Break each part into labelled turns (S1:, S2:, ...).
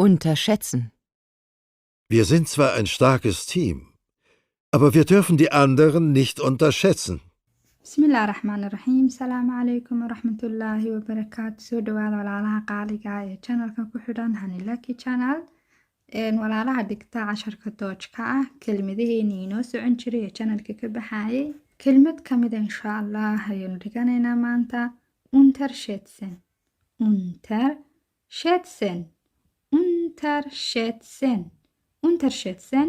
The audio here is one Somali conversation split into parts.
S1: Unterschätzen.
S2: Wir sind zwar ein starkes Team, aber wir dürfen die anderen nicht unterschätzen.
S3: بسم الله الرحمن الرحيم. السلام عليكم ورحمة الله وبركاته. سو dhawaada walaalaha qaaliga ee channelka ku xidhan Hanilaki channel. walaalaha dhigta casharka doojka ah kelmadaheena inoo socon jiray ee channelka ka baxayay kelmad kamid insha Allah ayaynu dhiganaynaa maanta. Unterschätzen. Unterschätzen. Unterschätzen. Unterschätzen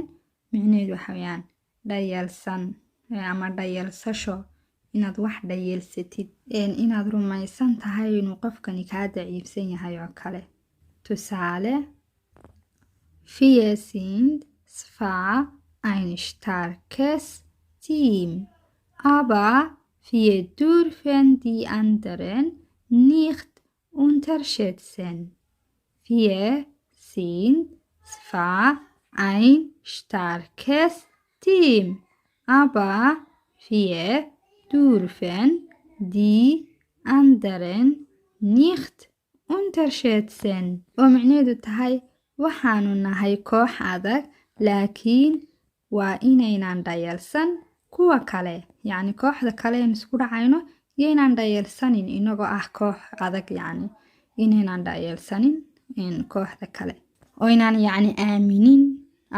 S3: micnaheedu waxa weeyaan dhayalsan ama dhayalsasho, inaad wax dhayalsatid, inaad rumaysan tahay inuu qofkani kaa daciifsan yahay oo kale. Tusaale: Wir sind zwar ein starkes Team, aber wir dürfen die anderen nicht unterschätzen. Wir sind zwar ein starkes Team, aber wir dürfen die anderen nicht unterschätzen. oo micnaheedu tahay waxaanu nahay koox adag, laakiin waa inaynaan dhayalsan kuwa kale. yacni kooxda kale aan isku dhacayno yaynaan dhayalsanin inagoo ah koox adag, yacni inaynaan dhayalsanin kooxda kale, oo inaan yacni aaminin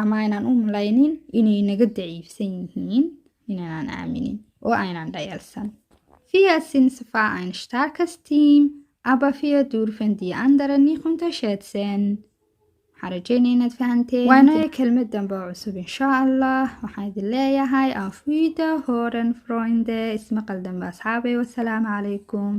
S3: ama aynaan u malaynin inay naga daciifsan yihiin, inaynaan aaminin oo aynaan dhayalsan. Wir sind zwar ein starkes Team, aber wir dürfen die anderen nicht unterschätzen. waxaan rajeynaya inaad fahanteen. waa inoo kelmad dambe oo cusub insha Allah. waxaan idin leeyahay auf Wiederhören Freunde. ismaqal dambe asxaabay. wassalaamu calaykum.